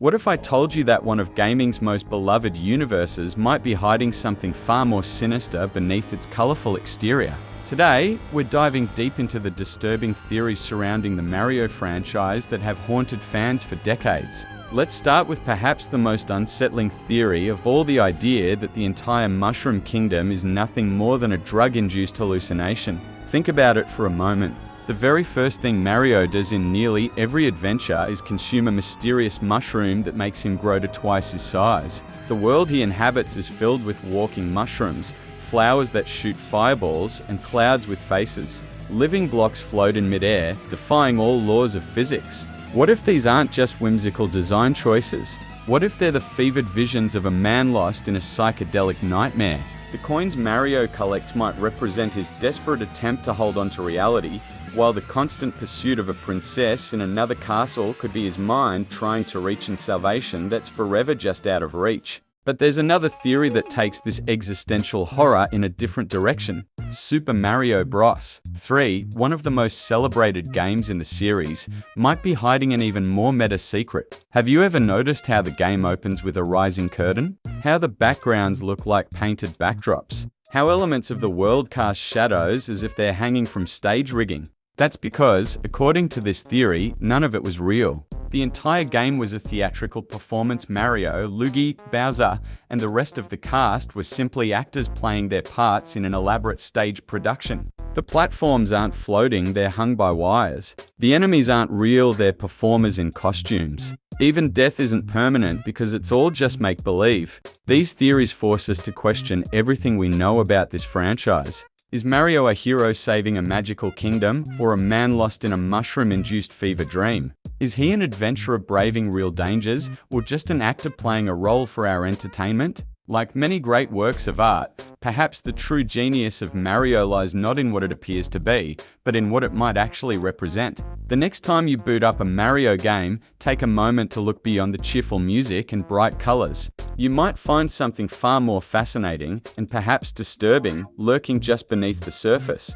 What if I told you that one of gaming's most beloved universes might be hiding something far more sinister beneath its colorful exterior? Today, we're diving deep into the disturbing theories surrounding the Mario franchise that have haunted fans for decades. Let's start with perhaps the most unsettling theory of all, the idea that the entire Mushroom Kingdom is nothing more than a drug-induced hallucination. Think about it for a moment. The very first thing Mario does in nearly every adventure is consume a mysterious mushroom that makes him grow to twice his size. The world he inhabits is filled with walking mushrooms, flowers that shoot fireballs, and clouds with faces. Living blocks float in midair, defying all laws of physics. What if these aren't just whimsical design choices? What if they're the fevered visions of a man lost in a psychedelic nightmare? The coins Mario collects might represent his desperate attempt to hold on to reality, while the constant pursuit of a princess in another castle could be his mind trying to reach a salvation that's forever just out of reach. But there's another theory that takes this existential horror in a different direction. Super Mario Bros. 3, one of the most celebrated games in the series, might be hiding an even more meta secret. Have you ever noticed how the game opens with a rising curtain? How the backgrounds look like painted backdrops? How elements of the world cast shadows as if they're hanging from stage rigging? That's because, according to this theory, none of it was real. The entire game was a theatrical performance. Mario, Luigi, Bowser, and the rest of the cast were simply actors playing their parts in an elaborate stage production. The platforms aren't floating, they're hung by wires. The enemies aren't real, they're performers in costumes. Even death isn't permanent because it's all just make-believe. These theories force us to question everything we know about this franchise. Is Mario a hero saving a magical kingdom, or a man lost in a mushroom-induced fever dream? Is he an adventurer braving real dangers, or just an actor playing a role for our entertainment? Like many great works of art, perhaps the true genius of Mario lies not in what it appears to be, but in what it might actually represent. The next time you boot up a Mario game, take a moment to look beyond the cheerful music and bright colors. You might find something far more fascinating, and perhaps disturbing, lurking just beneath the surface.